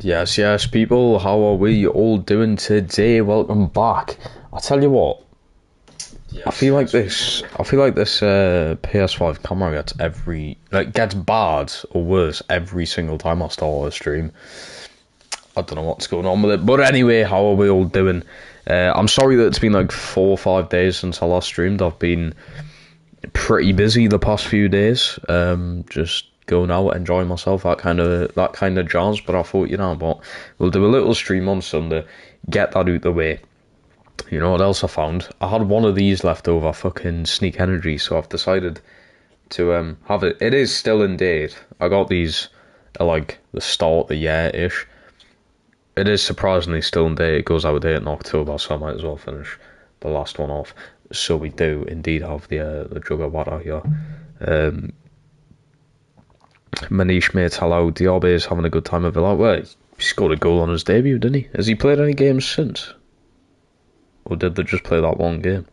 Yes, yes, people, how are we all doing today? Welcome back. I tell you what, I feel like this PS5 camera gets bad or worse every single time I start a stream. I don't know what's going on with it, but anyway, how are we all doing? I'm sorry that it's been like 4 or 5 days since I last streamed. I've been pretty busy the past few days, just going out, enjoying myself, that kind of jazz. But I thought, you know what, we'll do a little stream on Sunday, get that out the way. You know what else I found? I had one of these left over, fucking Sneak Energy, so I've decided to have it. It is still in date. I got these at like the start of the year-ish. It is surprisingly still in date. It goes out of date in October, so I might as well finish the last one off. So we do indeed have the jug of water here. Manish mate, hello. Diaby is having a good time of it. Well, he scored a goal on his debut, didn't he? Has he played any games since? Or did they just play that one game?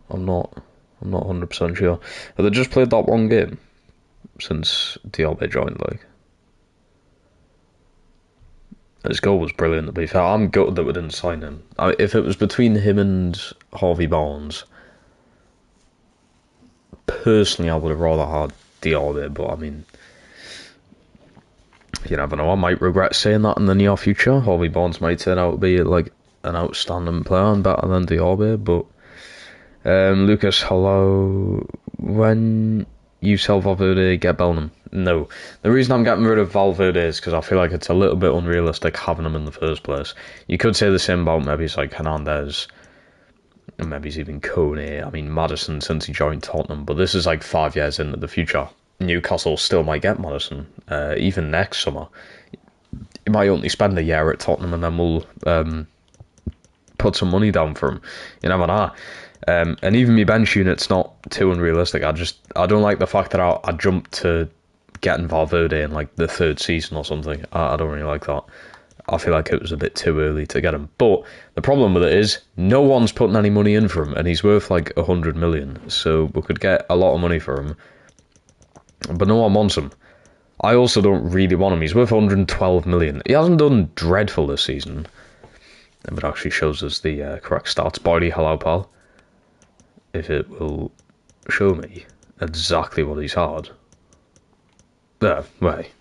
I'm not 100% sure. Have they just played that one game since Diaby joined, like? His goal was brilliant, to be fair. I'm gutted that we didn't sign him. If it was between him and Harvey Barnes, personally, I would have rather had Diaby, but I mean, you never know. I might regret saying that in the near future. Harvey Barnes might turn out to be like an outstanding player and better than Diaby, but Lucas, hello. When you sell Valverde, get Bellingham. No. The reason I'm getting rid of Valverde is because I feel like it's a little bit unrealistic having him in the first place. You could say the same about maybe it's like Hernandez, and maybe it's even Kone. I mean, Maddison since he joined Tottenham, but this is like 5 years into the future. Newcastle still might get Maddison, even next summer. He might only spend a year at Tottenham and then we'll put some money down for him. You never know. And even my bench unit's not too unrealistic. I don't like the fact that I jumped to getting Valverde in like the third season or something. I don't really like that. I feel like it was a bit too early to get him. But the problem with it is no one's putting any money in for him, and he's worth like 100 million. So we could get a lot of money for him, but no one wants him. I also don't really want him. He's worth 112 million. He hasn't done dreadful this season. If it actually shows us the correct stats. Body, hello pal. If it will show me exactly what he's had. Wait.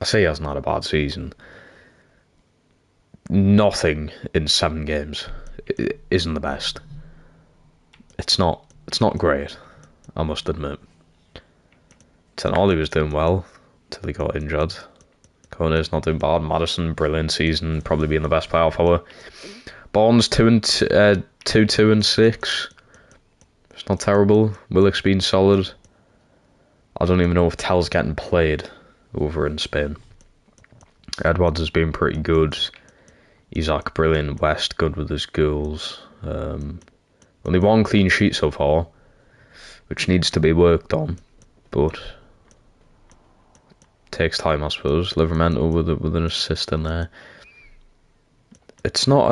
I say he hasn't had a bad season. Nothing in 7 games isn't the best. It's not great, I must admit. Tenali was doing well until he got injured. Kone's not doing bad. Maddison, brilliant season, probably being the best player for her. Barnes 2 and 6. It's not terrible. Willock's been solid. I don't even know if Tell's getting played over in Spain. Edwards has been pretty good. Isaac, brilliant. West, good with his goals. Only 1 clean sheet so far, which needs to be worked on, but takes time, I suppose. Livramento with an assist in there. It's not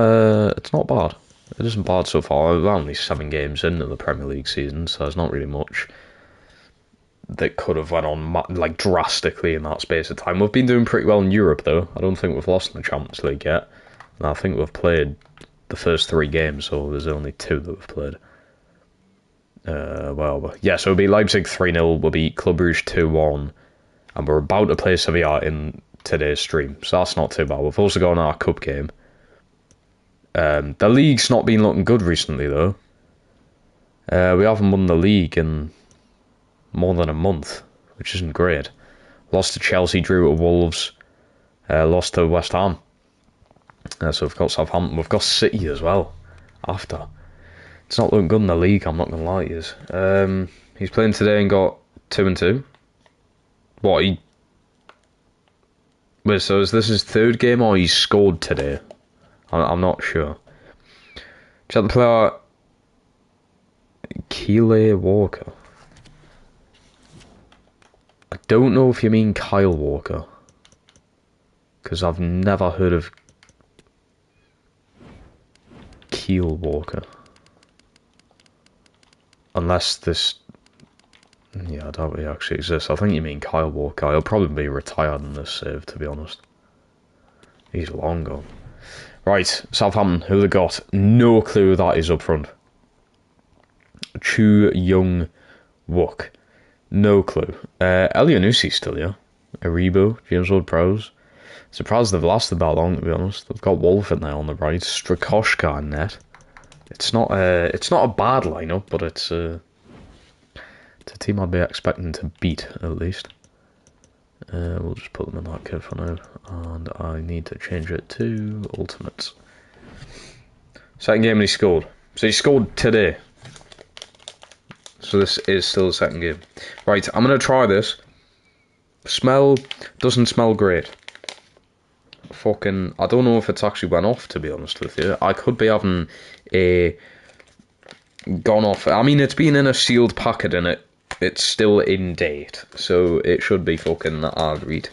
bad. It isn't bad so far. We're only 7 games into the Premier League season, so there's not really much that could have went on like drastically in that space of time. We've been doing pretty well in Europe, though. I don't think we've lost in the Champions League yet. And I think we've played the first 3 games, so there's only 2 that we've played. So it'll be Leipzig 3-0, we'll beat Club Brugge 2-1, and we're about to play Sevilla in today's stream, so that's not too bad. We've also got our cup game. The league's not been looking good recently, though. We haven't won the league in more than a month, which isn't great. Lost to Chelsea, drew at Wolves, lost to West Ham. So we've got Southampton, we've got City as well, after. It's not looking good in the league, I'm not going to lie to you. He's playing today and got 2 and 2. Wait, so is this his 3rd game or he's scored today? I'm not sure. Check the player Keeley Walker. I don't know if you mean Kyle Walker, because I've never heard of Keel Walker. Unless this Yeah, I doubt he actually exists. I think you mean Kyle Walker. He'll probably be retired in this save, to be honest. He's long gone. Right, Southampton, who they got? No clue who that is up front. Chu Young Wook. No clue. Elianussi's still here. Aribo, James Ward-Prowse. Surprised they've lasted that long, to be honest. They've got Wolf in there on the right. Strakoshka in net. It's not a bad lineup, but it's a team I'd be expecting to beat, at least. We'll just put them in that kit for now. And I need to change it to Ultimates. Second game and he scored. So he scored today. So this is still the second game. Right, I'm going to try this. Smell doesn't smell great. Fucking, I don't know if it's actually went off, to be honest with you. I could be having a gone off. I mean, it's been in a sealed packet and it's still in date, so it should be fucking agreed.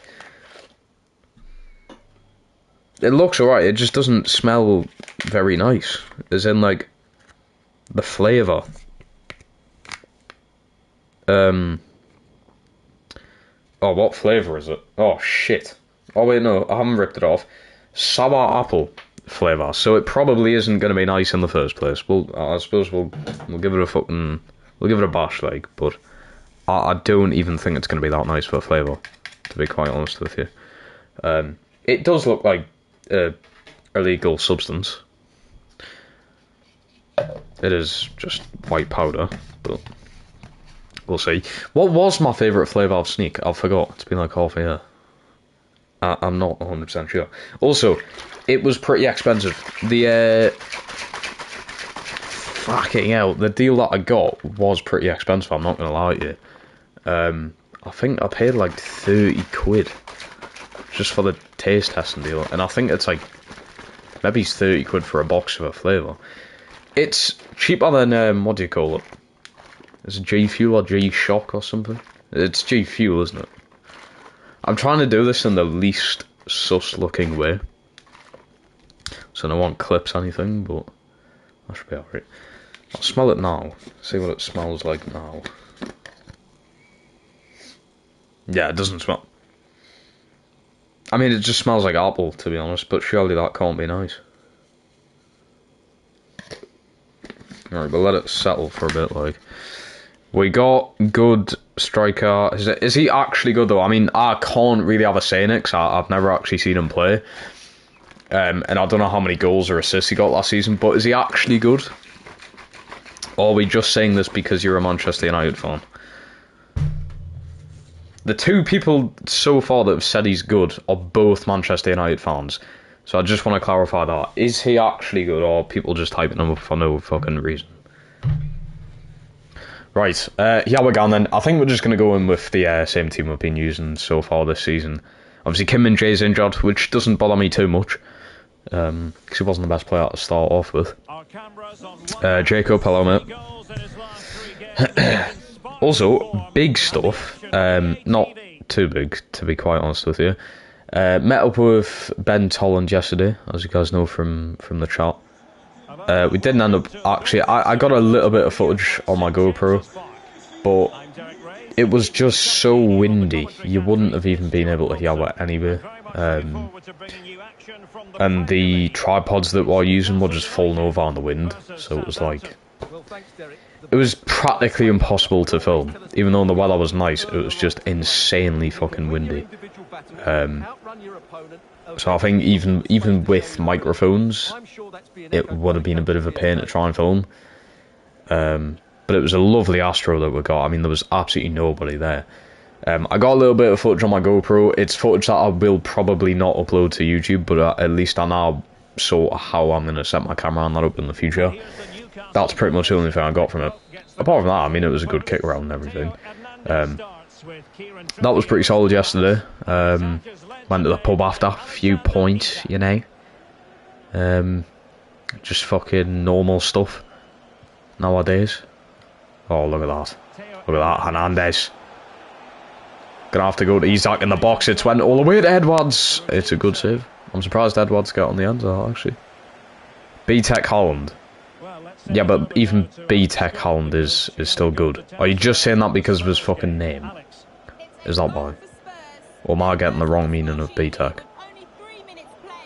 It looks alright, it just doesn't smell very nice. As in, like, the flavour. Oh, what flavour is it? Oh, shit. Oh, wait, no, I haven't ripped it off. Sour apple flavour, so it probably isn't going to be nice in the first place. I suppose we'll give it a fucking... We'll give it a bash, like, but I don't even think it's going to be that nice for a flavour, to be quite honest with you. It does look like illegal substance. It is just white powder, but we'll see. What was my favourite flavour of Sneak? I forgot. It's been like half a year. I'm not 100% sure. Also, it was pretty expensive. The fucking hell, the deal that I got was pretty expensive. I'm not gonna lie to you. I think I paid like 30 quid just for the taste testing deal, and I think it's like maybe it's 30 quid for a box of a flavour. It's cheaper than what do you call it? Is it G Fuel or G Shock or something? It's G Fuel, isn't it? I'm trying to do this in the least sus looking way, so no one clips anything, but that should be alright. I'll smell it now, see what it smells like now. Yeah, it doesn't smell... I mean, it just smells like apple, to be honest, but surely that can't be nice. Alright, but let it settle for a bit, like. We got good striker. Is he actually good, though? I mean, I can't really have a say in it, because I've never actually seen him play. And I don't know how many goals or assists he got last season, but is he actually good? Or are we just saying this because you're a Manchester United fan? The two people so far that have said he's good are both Manchester United fans. So I just want to clarify that. Is he actually good, or are people just typing him up for no fucking reason? Right, here we go then. I think we're just going to go in with the same team we've been using so far this season. Obviously, Kim Min-jae's injured, which doesn't bother me too much, because he wasn't the best player to start off with. Jacob, hello mate. Also, big stuff, not too big, to be quite honest with you. Met up with Ben Tolland yesterday, as you guys know from the chat. We didn't end up... Actually, I got a little bit of footage on my GoPro, but it was just so windy, you wouldn't have even been able to hear it anyway. And the tripods that we're using were just falling over on the wind, so it was like... It was practically impossible to film. Even though the weather was nice, it was just insanely fucking windy. So I think even with microphones, it would have been a bit of a pain to try and film. But it was a lovely Astro that we got. I mean, there was absolutely nobody there. I got a little bit of footage on my GoPro. It's footage that I will probably not upload to YouTube, but at least I now sort of how I'm going to set my camera on that up in the future. That's pretty much the only thing I got from it. Apart from that, I mean, it was a good kick around and everything. That was pretty solid yesterday. Went to the pub after, few points, you know. Just fucking normal stuff nowadays. Oh, look at that. Look at that, Hernandez. Gonna have to go to Isaac in the box. It's went all the way to Edwards. It's a good save. I'm surprised Edwards got on the end of that, actually. B-Tech Holland. Yeah, but even B-Tech Holland is still good. Are you just saying that because of his fucking name? Is that why? Or am I getting the wrong meaning of B-Tech?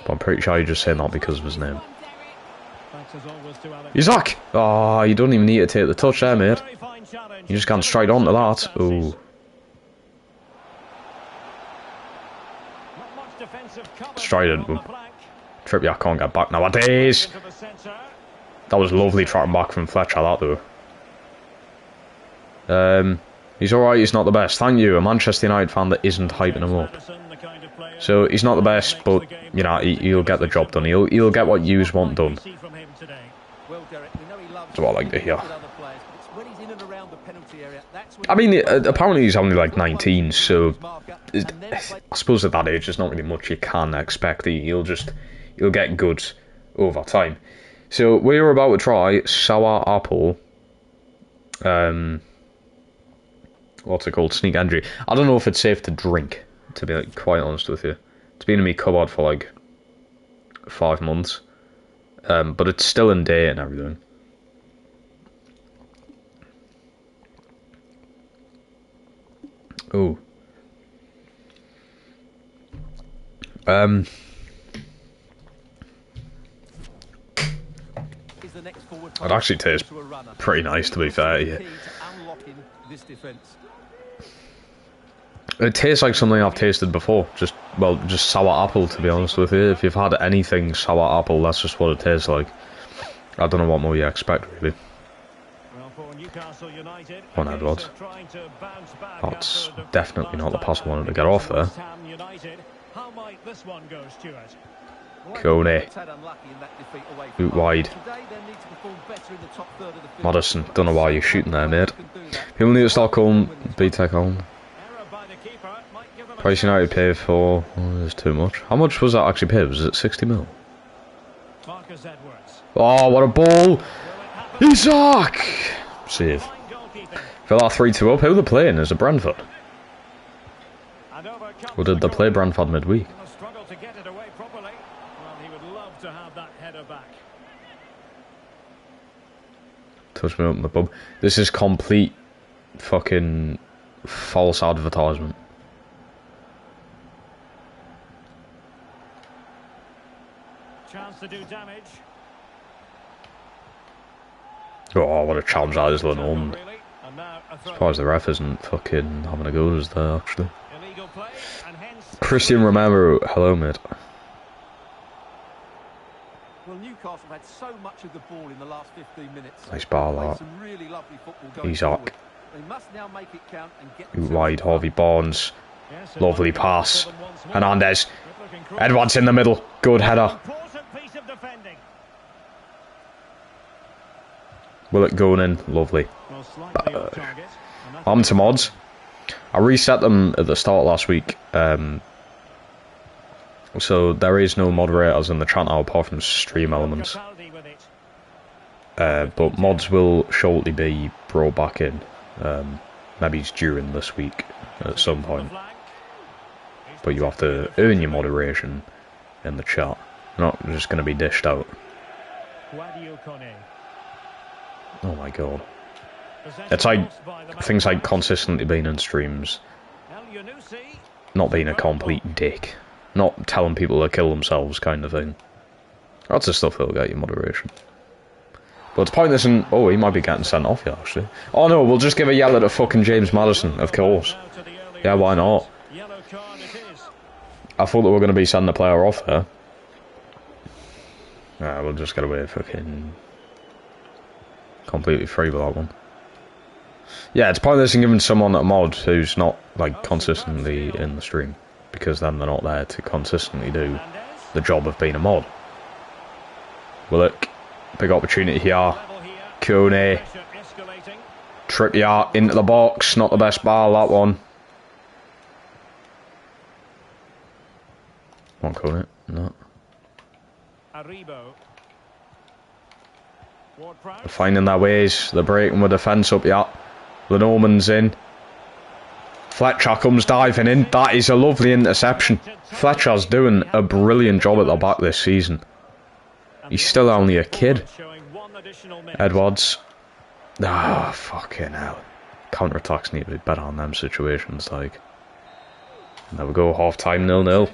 But I'm pretty sure you're just saying that because of his name. Isaac! Oh, you don't even need to take the touch there, mate. You just can't straight onto that. Ooh. Straight into him. Trippier can't get back nowadays. That was lovely tracking back from Fletcher, that though. He's alright, he's not the best. Thank you, a Manchester United fan that isn't hyping him up. So, he's not the best, but, you know, he'll get the job done. He'll get what yous want done. That's what I like to hear. I mean, apparently he's only like 19, so I suppose at that age there's not really much you can expect. He'll get good over time. So we're about to try sour apple. What's it called? Sneak entry. I don't know if it's safe to drink, to be like quite honest with you. It's been in my cupboard for like 5 months, but it's still in date and everything. Oh. It actually tastes pretty nice, to be fair. Yeah. It tastes like something I've tasted before. Just sour apple, to be honest with you. If you've had anything sour apple, that's just what it tastes like. I don't know what more you expect, really. One Edwards. That's definitely not the pass I wanted to get off there. Kone. Boot wide. Madison. Don't know why you're shooting there, mate. People need to start calling B-Tech on. Price United pay for... Oh, there's too much. How much was that actually paid? Was it 60 mil? Oh, what a ball! Isaac! Save. Fill that 3-2 up. Who are they playing? Is it Brentford? Or did they play Brentford midweek? Touch me up in the pub. This is complete fucking false advertisement. Chance to do damage. Oh, what a challenge that is, Lennon. Surprised the ref isn't fucking having a go as there, actually. Christian Romero, hello, mate. Well, Newcastle had so much of the ball in the last 15 minutes. Nice ball, that. Really Isaac. Wide, Harvey Barnes. Lovely pass. Hernandez. Edwards in the middle. Good header. Will it going in? Lovely. On to mods. I reset them at the start last week. So there is no moderators in the chat now apart from stream elements. But mods will shortly be brought back in. Maybe it's during this week at some point. But you have to earn your moderation in the chat. Not just going to be dished out. Oh my god. It's like things like consistently being in streams, not being a complete dick, not telling people to kill themselves kind of thing. That's the stuff that'll get you moderation. But it's pointless in... Oh, he might be getting sent off here, actually. Oh no, we'll just give a yellow to fucking James Maddison, of course. Yeah, why not? I thought that we were going to be sending the player off there. Nah, we'll just get away fucking... completely free with that one. Yeah, it's pointless in giving someone a mod who's not like consistently in the stream, because then they're not there to consistently do the job of being a mod. Willock, big opportunity here. Kone, Trippier into the box, not the best ball that one. Come on, Kone, no. They're finding their ways, they're breaking with defence up yet. Lenormand's in. Fletcher comes diving in. That is a lovely interception. Fletcher's doing a brilliant job at the back this season. He's still only a kid. Edwards. Ah, fucking hell. Counter-attacks need to be better on them situations, like. There we go, half-time 0-0.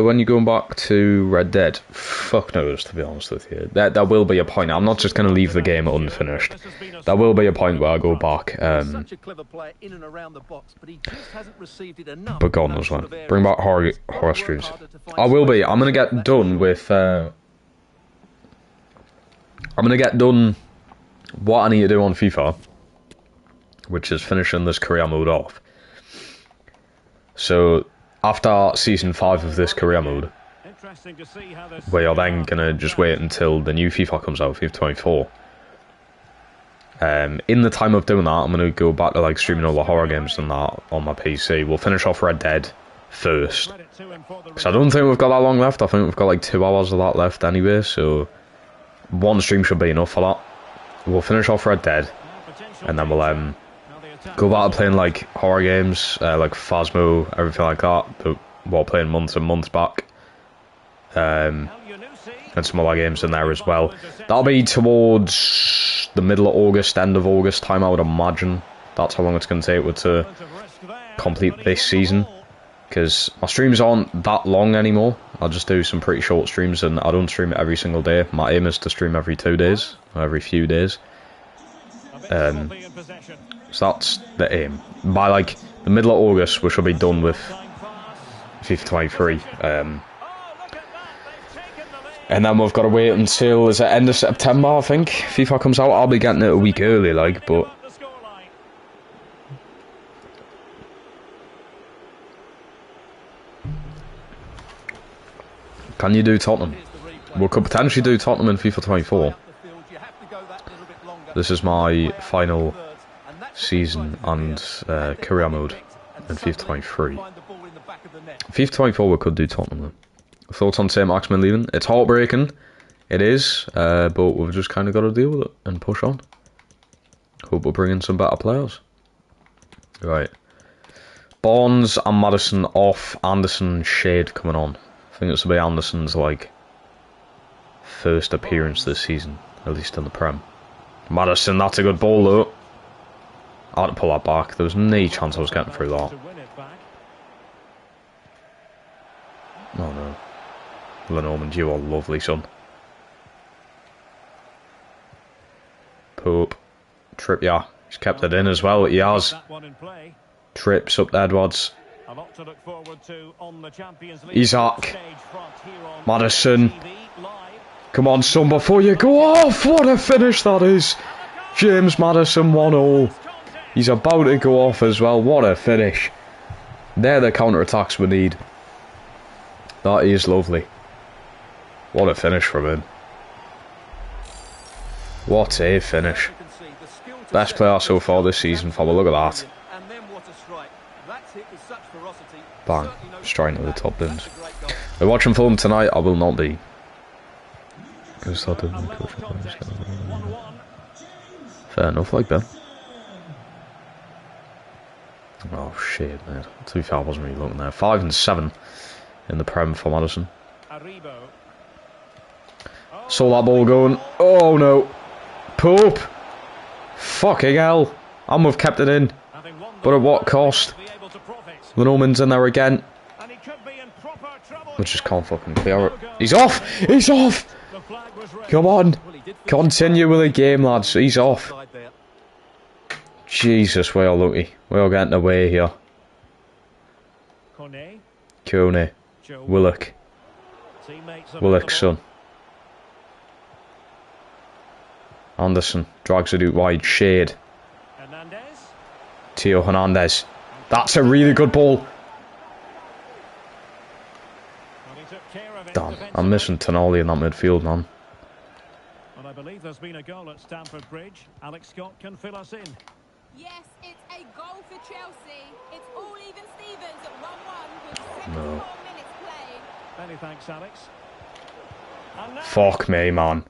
When you're going back to Red Dead? Fuck knows, to be honest with you. There will be a point. I'm not just going to leave the game unfinished. There will be a point where I go back. But God knows when. Bring back horror streams. I will be. I'm going to get done with... I'm going to get done what I need to do on FIFA, which is finishing this career mode off. So, after Season 5 of this career mode, we are then going to just wait until the new FIFA comes out, FIFA 24. In the time of doing that, I'm going to go back to like streaming all the horror games and that on my PC. We'll finish off Red Dead first. Because I don't think we've got that long left. I think we've got like 2 hours of that left anyway, so one stream should be enough for that. We'll finish off Red Dead, and then we'll go back to playing like horror games, like Phasmo, everything like that, but while playing months and months back. And some other games in there as well. That'll be towards the middle of August, end of August time, I would imagine. That's how long it's going to take to complete this season. Because my streams aren't that long anymore. I'll just do some pretty short streams, and I don't stream it every single day. My aim is to stream every 2 days, or every few days. So that's the aim. By like the middle of August, we should be done with FIFA 23. And then we've got to wait until, is it end of September, I think? FIFA comes out. I'll be getting it a week early, like, but... Can you do Tottenham? We could potentially do Tottenham in FIFA 24. This is my final season and career mode in FIFA 23. FIFA 24 we could do Tottenham though. Thoughts on St. Maximin leaving? It's heartbreaking. It is, but we've just kind of got to deal with it and push on. Hope we're bringing some better players. Right. Barnes and Maddison off. Anderson Shade coming on. I think this will be Anderson's like first appearance this season, at least in the Prem. Maddison, that's a good ball though. I had to pull that back. There was no chance I was getting through that. Oh no. Lenormand, you are lovely, son. Pope. Trippier. He's kept it in as well. He has. Trips up to Edwards. Isaac. Maddison. Come on, son, before you go off. What a finish that is. James Maddison 1-0. He's about to go off as well. What a finish. They're the counter-attacks we need. That is lovely. What a finish from him. What a finish. Best player so far this season, Fabio. Look at that. Bang. Straight into the top bins. We're watching Fulham tonight. I will not be. Fair enough, like Ben. Oh shit, man. To be fair, I wasn't really looking there. 5 and 7 in the Prem for Maddison. Saw that ball going. Oh no. Pope. Fucking hell. And we've kept it in. But at what cost? Lenormand's in there again. We just can't fucking clear it. He's off! He's off! Come on. Continue with the game, lads. He's off. Jesus, we are lucky. We are getting away here. Kone. Willock. Willock's son. Anderson drags it out wide. Shade. Theo Hernandez. That's a really good ball. Damn, I'm missing Tonali in that midfield, man. Well, I believe there's been a goal at Stamford Bridge. Alex Scott can fill us in. Yes, it's a goal for Chelsea. It's all even Stevens at 1-1 with 74 minutes played. Many thanks, Alex. Fuck me, man.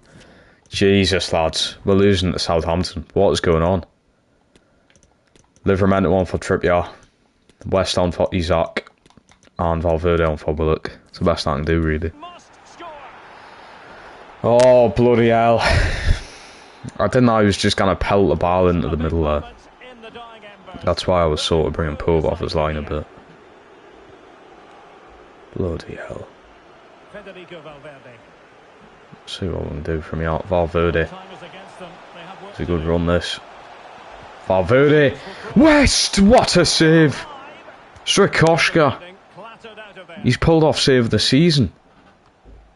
Jesus, lads. We're losing to Southampton. What is going on? Livermore one for Trippier. West Ham for Isaac. And Valverde on for Willock. It's the best I can do, really. Oh, bloody hell. I didn't know he was just going to pelt the ball into the middle there. That's why I was sort of bringing Pope off his line a bit. Bloody hell. See what we can do from here. Valverde. It's a good run, this. Valverde. West! What a save! Strikoshka. He's pulled off save of the season.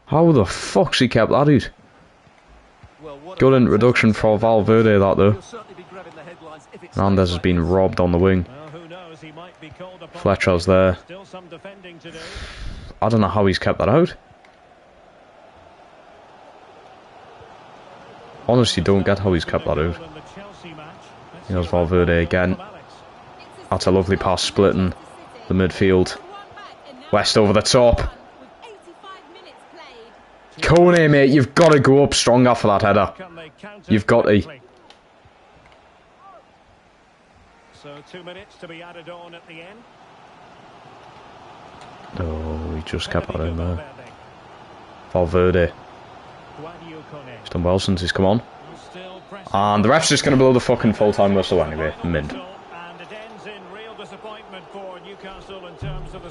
How the fuck's he kept that out? Good introduction for Valverde, that though. Hernandez has been robbed on the wing. Fletcher's there. I don't know how he's kept that out. Honestly, don't get how he's kept that out. Here's Valverde again. That's a lovely pass splitting the midfield. West over the top. Kone, mate, you've got to go up stronger for that header. You've got to. So 2 minutes to be added on at the end. Oh, he just kept that in there. Valverde. He's done well since he's come on. And the ref's just going to blow the fucking full-time whistle anyway. Mint.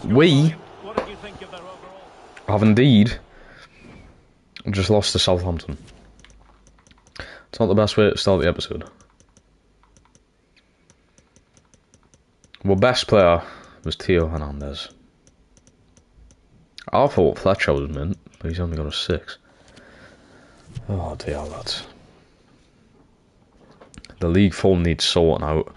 We have indeed just lost to Southampton. It's not the best way to start the episode. Well, best player was Theo Hernandez. I thought Fletcher was mint, but he's only got a 6. Oh dear, lads. The league form needs sorting out.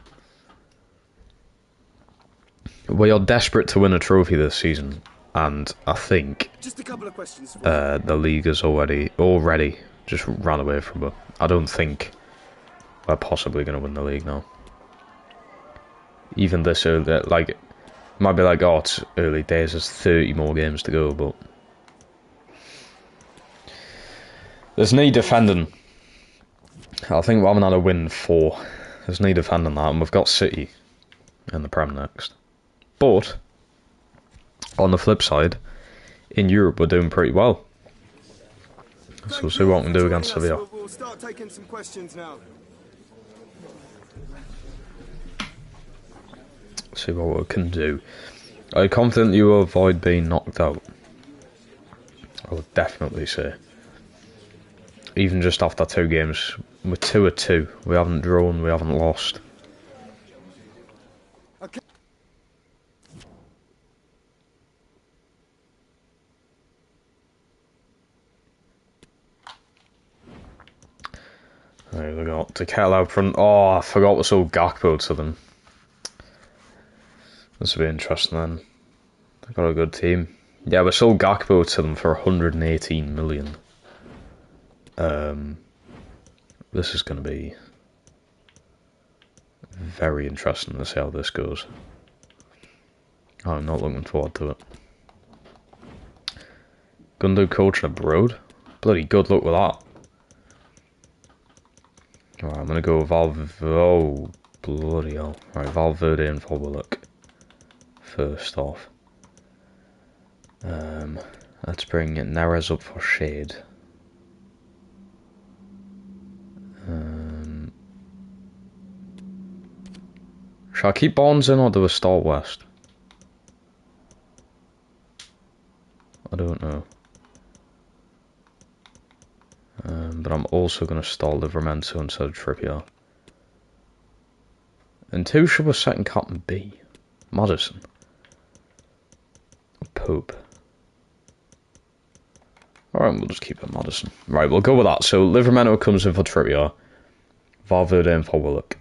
We are desperate to win a trophy this season, and I think just a couple of questions. The league has already just ran away from it. I don't think we're possibly going to win the league now. Even this early, like, it might be like, oh, it's early days, there's 30 more games to go, but there's no defending. I think we haven't had a win for. There's no defending that, and we've got City in the Prem next. But on the flip side, in Europe we're doing pretty well. So we'll see what we can do against Sevilla. We'll start taking some questions now. See what we can do. Are you confident you will avoid being knocked out? I would definitely say. Even just after 2 games, we're 2-2. We haven't drawn, we haven't lost. Okay. There we go. To Kettle out front. Oh, I forgot we sold Gakpo to them. This will be interesting then. They've got a good team. Yeah, we sold Gakpo to them for 118 million. This is going to be very interesting to see how this goes. I'm not looking forward to it. Gundu coaching abroad? Bloody good luck with that. Alright, I'm going to go oh, bloody hell. Right, Valverde and Willock. First off. Let's bring Neres up for shade. Shall I keep Barnes in or do I start West? I don't know. But I'm also going to start Livramento instead of Trippier. And who should our second captain be? Madison. Or Pope. Alright, we'll just keep it Madison. Right, we'll go with that. So Livramento comes in for Trippier. Valverde in for Willock.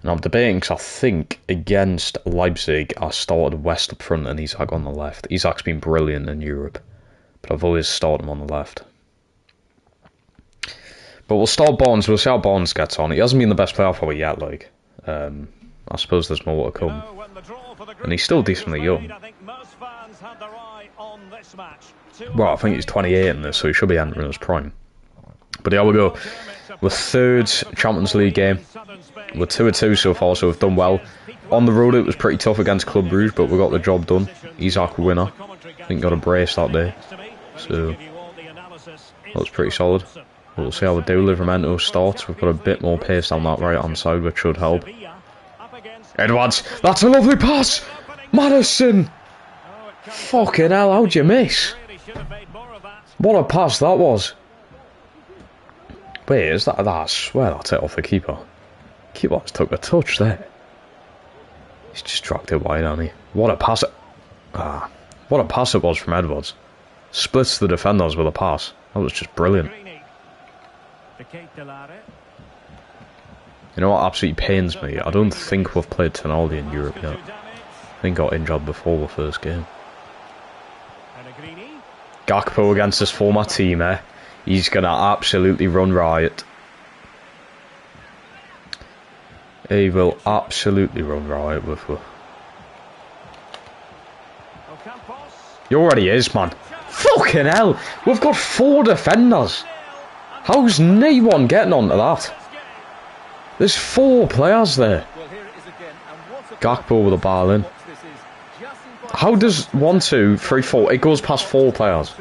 And I'm debating because I think against Leipzig I started West up front and Isak on the left. Isak's been brilliant in Europe, but I've always started him on the left. But we'll start Barnes. We'll see how Barnes gets on. He hasn't been the best player for me yet, like. I suppose there's more to come. And he's still decently young. Well, I think he's 28 in this, so he should be entering his prime. But here we go. We're 3rd Champions League game. We're 2-2 so far, so we've done well. On the road it was pretty tough against Club Brugge, but we got the job done. Isak winner. I think got a brace that day. So That was pretty solid. We'll see how we do. Livramento starts. We've got a bit more pace down that right hand side, which should help. Edwards, that's a lovely pass! Madison! Fucking hell, how'd you miss? What a pass that was. Wait, is that? I swear that's it off the keeper. Keeper's took a touch there. He's just tracked it wide, hasn't he? What a pass it... what a pass it was from Edwards. Splits the defenders with a pass. That was just brilliant. You know what absolutely pains me? I don't think we've played Tonali in Europe yet. I think got injured before the first game. Gakpo against his former team, eh? He's gonna absolutely run riot. He will absolutely run riot with her. He already is, man. Fucking hell! We've got 4 defenders. How's no one getting onto that? There's 4 players there. Gakpo with a ball in. How does 1, 2, 3, 4? It goes past 4 players.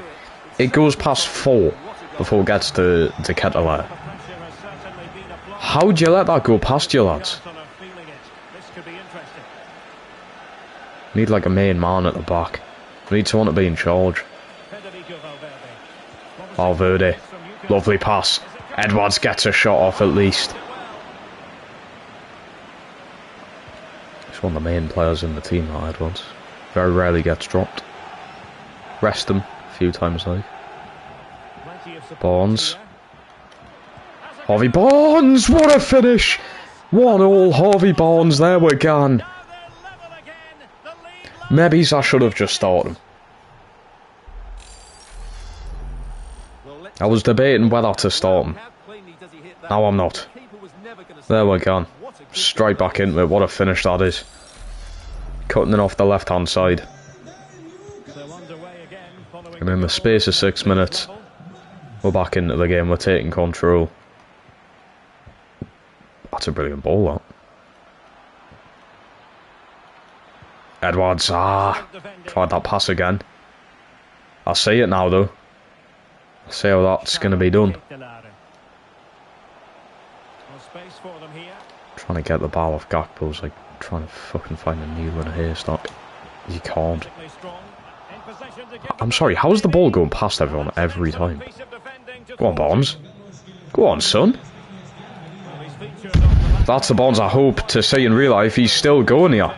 It goes past 4 before it gets to Kettler. How'd you let that go past you, lads? Need like a main man at the back. We need someone to be in charge. Valverde. Lovely pass. Edwards gets a shot off at least. He's one of the main players in the team, that Edwards. Very rarely gets dropped. Rest him a few times like. Barnes. Harvey Barnes! What a finish! 1-1 Harvey Barnes, there we go. Maybe I should have just started him. I was debating whether to start him. Now I'm not. There we go. Straight back into it. What a finish that is. Cutting it off the left hand side. And in the space of 6 minutes, we're back into the game. We're taking control. That's a brilliant ball, that. Edwards, tried that pass again. I see it now, though. I see how that's going to be done. Trying to get the ball off Gakpo's like trying to fucking find a needle in a haystack. You can't. I'm sorry, how's the ball going past everyone every time? Go on, Barnes. Go on, son. That's the Barnes I hope to see in real life. He's still going here.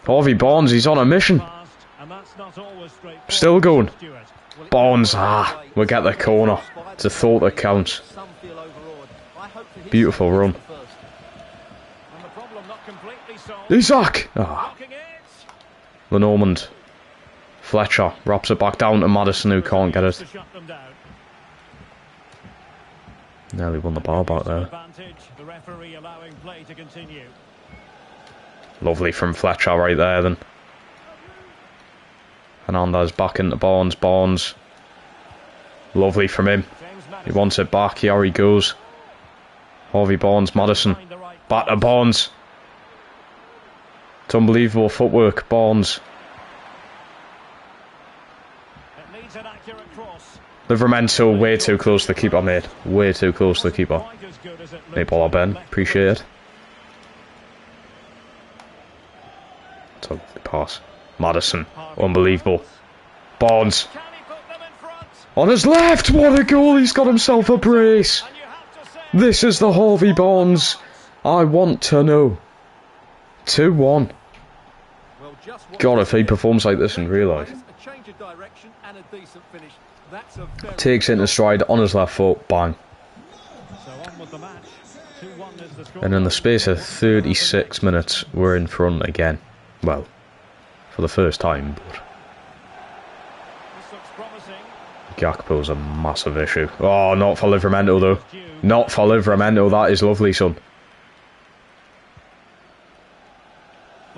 Harvey Barnes, he's on a mission. Still going. Barnes, we'll get the corner. It's a thought that counts. Beautiful run. Isaac! Lenormand. Fletcher wraps it back down to Madison, who can't get it. Nearly won the ball back there. Lovely from Fletcher right there then. Hernandez back into Barnes. Barnes. Lovely from him. He wants it back. Here he goes. Harvey Barnes. Madison. Back to Barnes. It's unbelievable footwork. Barnes. Livramento way too close to the keeper, mate. Way too close to the keeper. Maybe Ben. Appreciate it. It's a lovely pass. Madison. Unbelievable. Barnes. On his left. What a goal. He's got himself a brace. This is the Harvey Barnes I want to know. 2-1. God, if he performs like this in real life. Takes it in stride on his left foot. Bang. And in the space of 36 minutes, we're in front again. Well, for the first time, but Gakpo's a massive issue. Oh, not for Livramento though. Not for Livramento. That is lovely, son.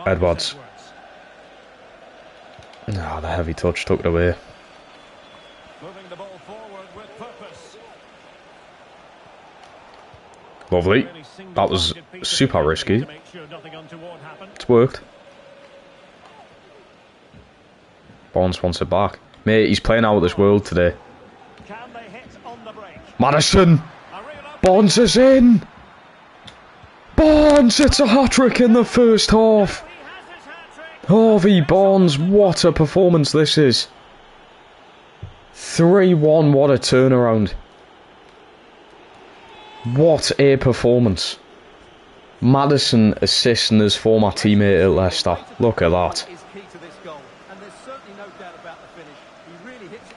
Edwards. The heavy touch took it away. Lovely. That was super risky. It's worked. Barnes wants it back. Mate, he's playing out of this world today. Maddison! Barnes is in! Barnes! It's a hat-trick in the first half! Harvey Barnes, what a performance this is. 3-1, what a turnaround. What a performance. Maddison assisting his former teammate at Leicester. Look at that.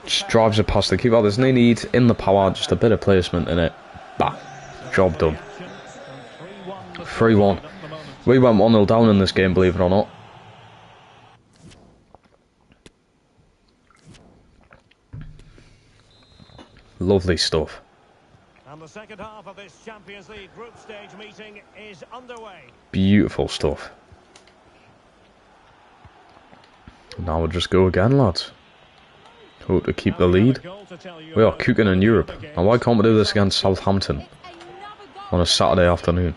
Just drives it past the keeper. There's no need in the power, just a bit of placement in it. Bah, job done. 3-1. We went 1-0 down in this game, believe it or not. Lovely stuff. And the second half of this Champions League group stage meeting is underway. Beautiful stuff. Now we'll just go again, lads. Hope to keep the lead. We are cooking in Europe. And why can't we do this against Southampton on a Saturday afternoon?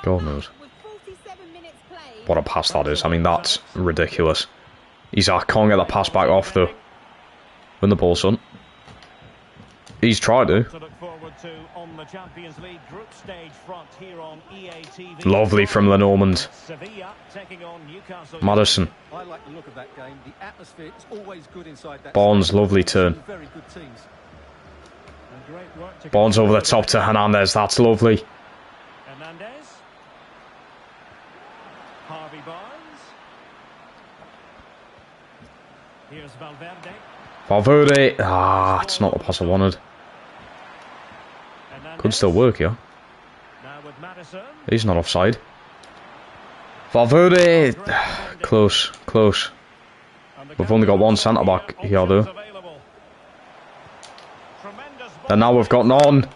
God knows. What a pass that is. I mean, that's ridiculous. Isaac can't get the pass back off though. Win the ball, son. He's tried to. Lovely from the Normand. Maddison. Barnes, lovely turn. Barnes over the top to Hernandez. That's lovely. Harvey Barnes. Here's Valverde. Valverde. Ah, it's not the pass I wanted. Could still work, yeah. Now with Maddison. He's not offside. Valverde. Close, close. We've only got one centre back here though. And now we've got none.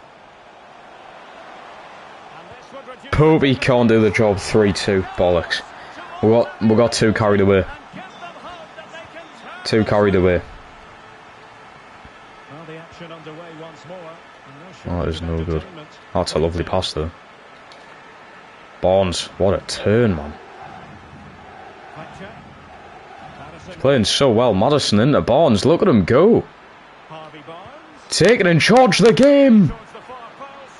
Popey can't do the job. 3-2. Bollocks. We got too carried away. Too carried away. Oh, that is no good. That's a lovely pass though. Barnes, what a turn, man. He's playing so well. Maddison into Barnes. Look at him go. Taking in charge of the game.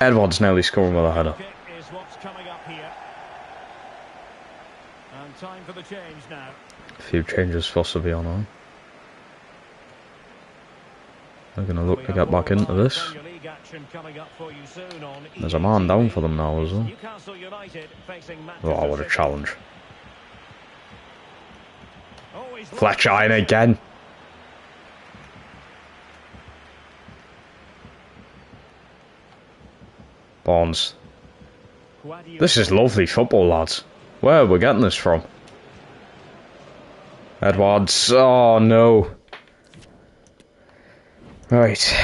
Edwards nearly scoring with a header. A few changes for Sevilla. They're going to look to get back into this. There's a man down for them now as well. Oh, what a challenge. Fletcher in again. Barnes. This is lovely football, lads. Where are we getting this from? Edwards. Oh, no. Right.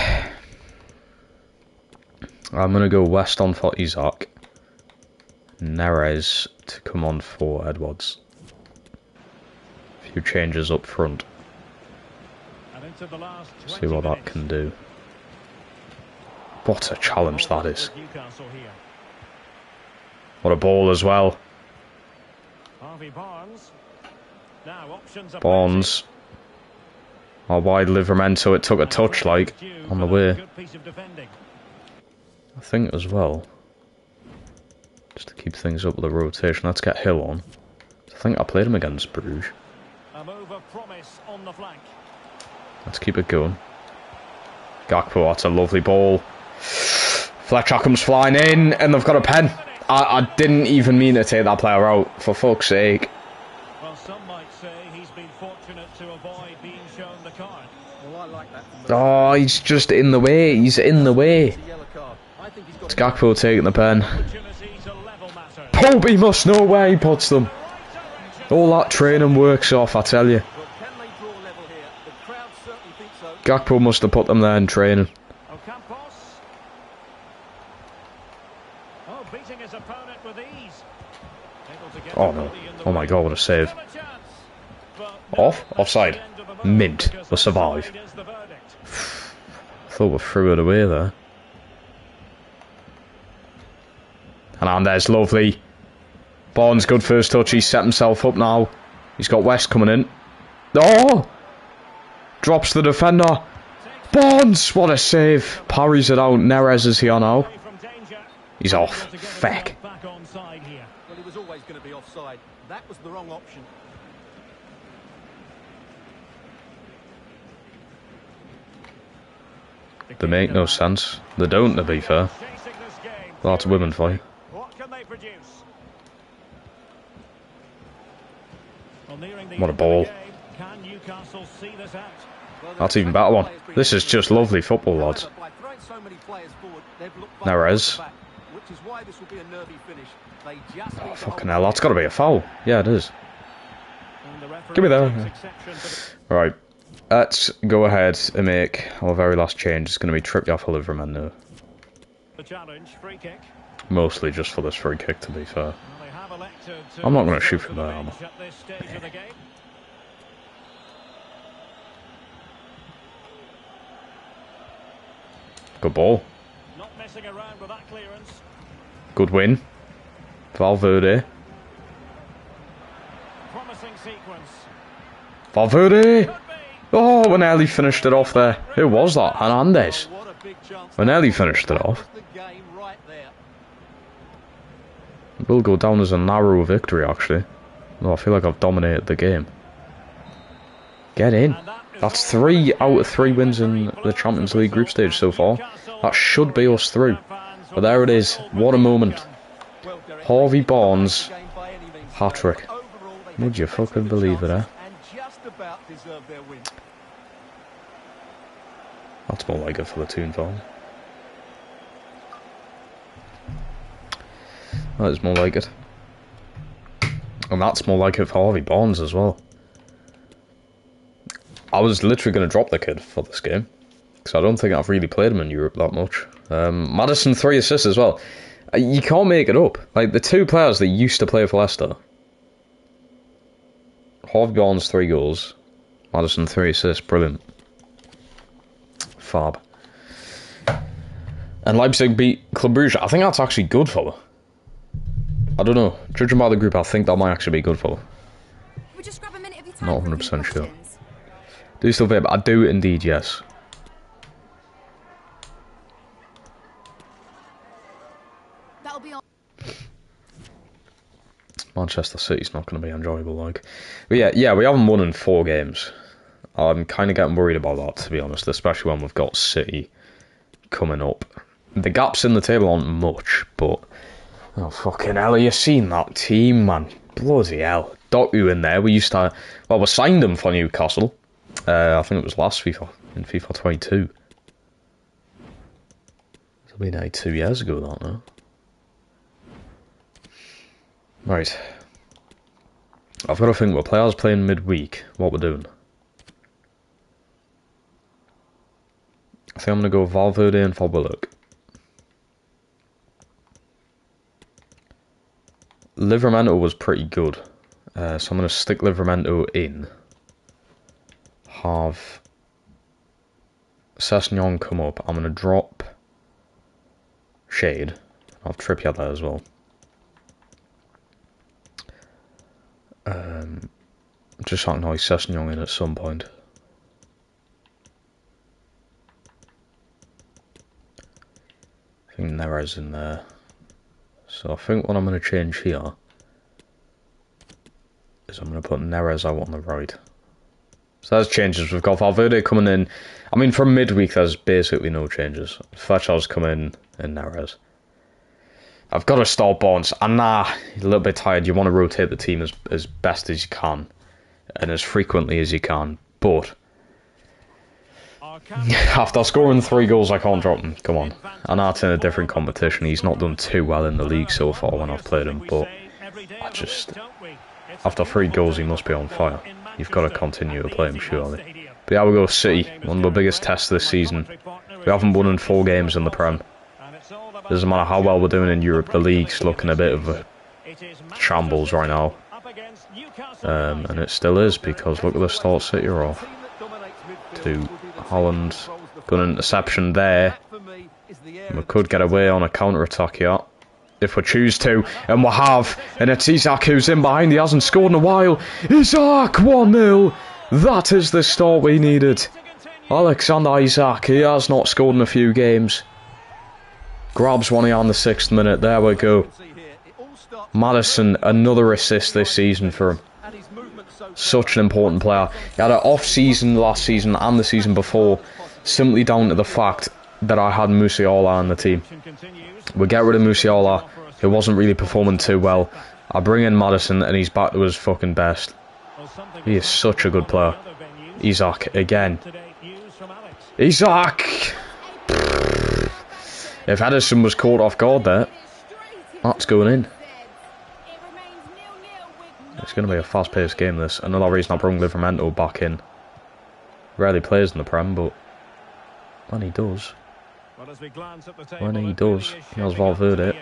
I'm going to go West on for Isaac. Neres to come on for Edwards. A few changes up front. See what that can do. What a challenge that is. What a ball as well. Barnes. Oh, wide Livramento. It took a touch, like, on the way. I think as well, just to keep things up with the rotation, let's get Hill on. I think I played him against Bruges. Let's keep it going. Gakpo, that's a lovely ball. Fletcher comes flying in, and they've got a pen. I didn't even mean to take that player out, for fuck's sake. Well, some might say he's been fortunate to avoid being shown the card. Well, I like that. Oh, he's just in the way. He's in the way. It's Gakpo taking the pen. Popey must know where he puts them. All that training works off, I tell you. Gakpo must have put them there in training. Oh no. Oh my god, what a save. Off? Offside. Mint. We'll survive. Thought we threw it away there. Hernandez, lovely. Barnes, good first touch. He's set himself up now. He's got West coming in. Oh! Drops the defender. Barnes! What a save. Parries it out. Neres is here now. From danger. He's off. Feck. Back onside here. Well, he was always going to be offside. That was the wrong option. They make no sense. They don't, to be fair. Chasing this game. That's women fight. What can they produce? Well, nearing the What a end of the ball. game, can Newcastle see this out? Well, That's even better one. This is just lovely football, lads. however, by throwing so many players forward, they've looked Neres. far back, which is why this will be a nervy finish. They just need to Fucking hold hell, that's got to be a foul. Yeah, it is. And the referee Give me that. takes exception to Right. Let's go ahead and make our very last change. It's going to be Trippier for Livermore. the challenge. Free kick. Mostly just for this free kick, to be fair. Well, they have elected to I'm not gonna go shoot to from the there, am bench at this stage of the game. Good ball. Not messing around with that clearance. Good win. Valverde. Promising sequence. Valverde! Could be. Oh, we nearly finished it off there. Who was that? Hernandez. What a big chance. We nearly finished it That off. was the game right there. It will go down as a narrow victory, actually. No, I feel like I've dominated the game. Get in. And that is That's all 3 the out of 3 wins in the Champions League group stage so far. That should be us through. But there it is. What a moment. Well, Derek, Harvey they didn't Barnes, dominate the game by any means, hat-trick. but overall they Would had you plenty fucking of believe it, eh? chances and just about deserved their win. That's more like it for the Toon phone. That is more like it. And that's more like it for Harvey Barnes as well. I was literally going to drop the kid for this game. Because I don't think I've really played him in Europe that much. Maddison 3 assists as well. You can't make it up. Like, the 2 players that used to play for Leicester. Harvey Barnes 3 goals. Maddison 3 assists. Brilliant. Fab. And Leipzig beat Club Brugge. I think that's actually good for them. I don't know. Judging by the group, I think that might actually be good for them. We'll just grab a minute of your time Not for a few 100% sure. questions. Do you still vape? I do indeed, yes. That'll be on. Manchester City's not going to be enjoyable, like. But yeah, we haven't won in 4 games. I'm kind of getting worried about that, to be honest, especially when we've got City coming up. The gaps in the table aren't much, but... Oh, fucking hell, have you seen that team, man? Bloody hell. Doku in there, we used to... Well, we signed him for Newcastle. I think it was last FIFA, in FIFA 22. It'll be now 2 years ago, that now. Right. I've got to think, what players playing midweek, what we're doing. I think I'm going to go Valverde and for Willock. Livramento was pretty good. So I'm going to stick Livramento in. Have Sessegnon come up. I'm going to drop Shade. I'll have Trippier there as well. Just so I can have Sessegnon in at some point. I think Neres in there. So I think what I'm going to change here is I'm going to put Neres out on the right. So there's changes. We've got Valverde coming in. I mean, from midweek, there's basically no changes. Fletcher's come in and Neres. I've got to start Barnes. And a little bit tired. You want to rotate the team as best as you can. And as frequently as you can. But after scoring 3 goals, I can't drop him. Come on. And that's in a different competition. He's not done too well in the league so far when I've played him. But I just... After 3 goals, he must be on fire. You've got to continue to play him, surely. But yeah, we go City. One of the biggest tests this season. We haven't won in 4 games in the Prem. Doesn't matter how well we're doing in Europe. The league's looking a bit of a shambles right now. And it still is, because look at the start City are off. To Holland. Got an interception there. We could get away on a counter-attack here. If we choose to, and we have, and it's Isak who's in behind, he hasn't scored in a while. Isak 1-0. That is the start we needed. Alexander Isak, he has not scored in a few games. Grabs one here on the 6th minute. There we go. Maddison, another assist this season for him. Such an important player. He had an off-season last season and the season before, simply down to the fact that I had Musiala on the team. We get rid of Musiala, who wasn't really performing too well. I bring in Maddison and he's back to his fucking best. He is such a good player. Isak again. Isak! If Edison was caught off guard there, that's going in. It's going to be a fast-paced game, this. Another reason I brought Livramento back in. Rarely plays in the Prem, but when he does, he has Valverde.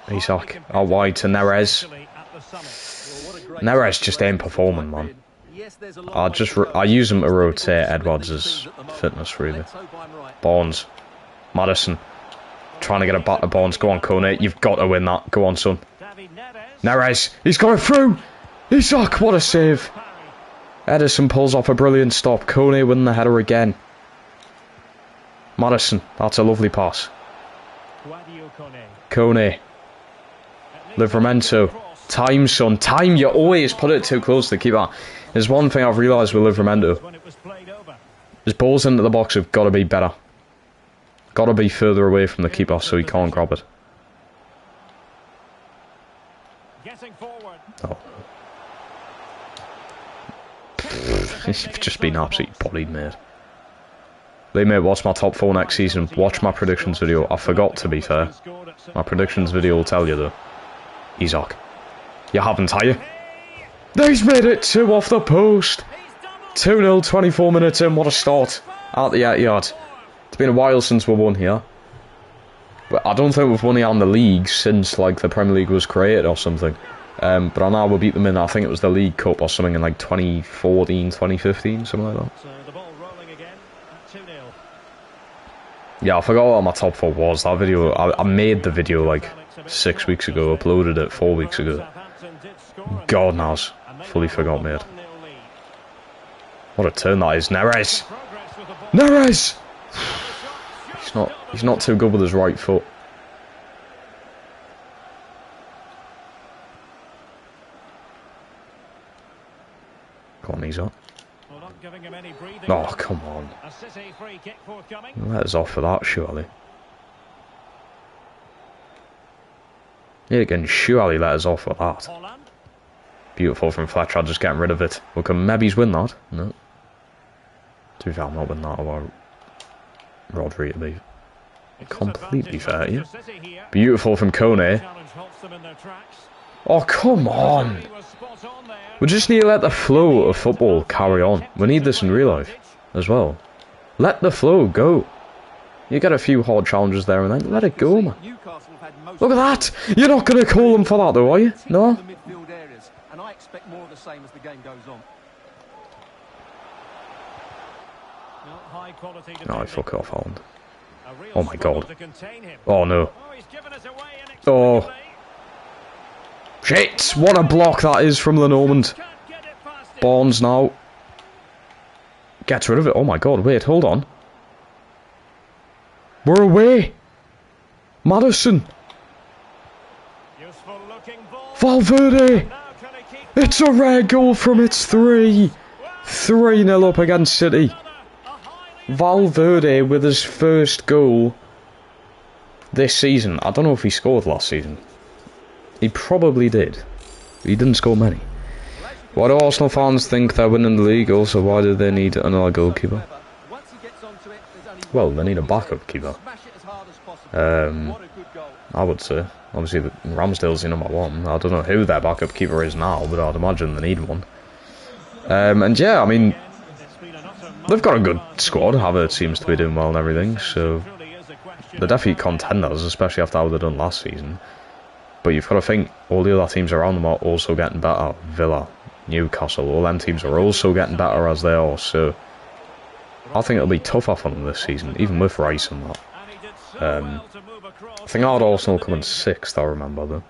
Isak out wide to Neres. Neres just ain't performing, man. I use him to rotate Edwards' fitness, really. Barnes. Maddison. Trying to get it back to Barnes. Go on, Kone. You've got to win that. Go on, son. Neres. He's got it through. Isak, what a save. Edison pulls off a brilliant stop. Kone winning the header again. Maddison. That's a lovely pass. Kone. Livramento. Time, son. Time. You always put it too close to the keeper. There's one thing I've realised with Livramento. His balls into the box have got to be better. Got to be further away from the keeper so he can't grab it. Oh. He's just been absolutely bodied, mate. Lee, mate, watch my top 4 next season. Watch my predictions video. I forgot, to be fair. My predictions video will tell you, though. Isak. You haven't, have you? He's made it 2 off the post. 2-0, 24 minutes in. What a start at the 8-yard. It's been a while since we won here. But I don't think we've won here in the league since like the Premier League was created or something. But I know we beat them in, I think it was the League Cup or something in like 2014, 2015, something like that. So the ball rolling again at 2-0. Yeah, I forgot what my top 4 was. That video, I made the video like 6 weeks ago, uploaded it 4 weeks ago. God knows. Fully forgot, mate. What a turn that is. Neres! Neres! He's not too good with his right foot. Come on, he's up. Oh, come on. Let us off for that, surely. You can surely let us off for that. Beautiful from Fletcher, just getting rid of it. We can maybe win that. No. To be fair, I'm not winning that about Rodri to be completely fair, yeah. Beautiful from Kone. Oh, come on. We just need to let the flow of football carry on. We need this in real life as well. Let the flow go. You get a few hard challenges there and then let it go, man. Look at that. You're not going to call them for that though, are you? No? And I expect more of the same as the game goes on. No, I fuck off, Holland. Oh my god. Oh no. Oh. Shit! What a block that is from Lenormand. Barnes now. Gets rid of it. Oh my god, wait, hold on. We're away! Maddison! Valverde! It's a rare goal from its 3. 3-0 up against City. Valverde with his first goal this season. I don't know if he scored last season. He probably did. He didn't score many. Why do Arsenal fans think they're winning the league? Also, why do they need another goalkeeper? Well, they need a backup keeper. I would say. Obviously, Ramsdale's the #1. I don't know who their backup keeper is now, but I'd imagine they need one. And yeah, I mean, they've got a good squad. Havertz seems to be doing well and everything, so they're definitely contenders, especially after how they done last season. But you've got to think, all the other teams around them are also getting better. Villa, Newcastle, all them teams are also getting better as they are, so I think it'll be tougher for them this season, even with Rice and that. I think I had Arsenal coming 6th, I remember though.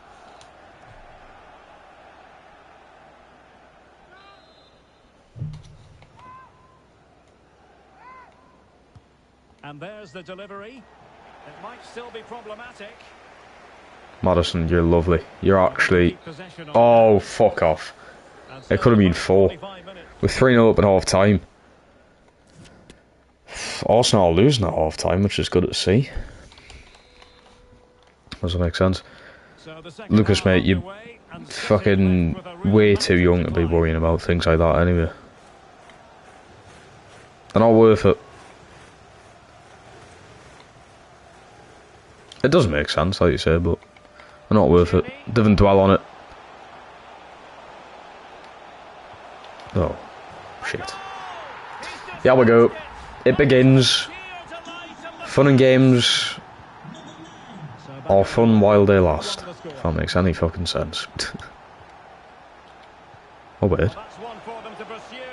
And there's the delivery. It might still be problematic. Madison, you're lovely. You're actually... Oh, fuck off. It could have been 4. We're 3-0 up at half-time. Arsenal are losing at half-time, which is good to see. Does that make sense? Lucas, mate, you're fucking way too young to be worrying about things like that anyway. They're not worth it. It does make sense, like you say, but they're not worth it. Don't dwell on it. Oh, shit. Yeah, we go. It begins. Fun and games are fun while they last. If that makes any fucking sense. Oh, weird.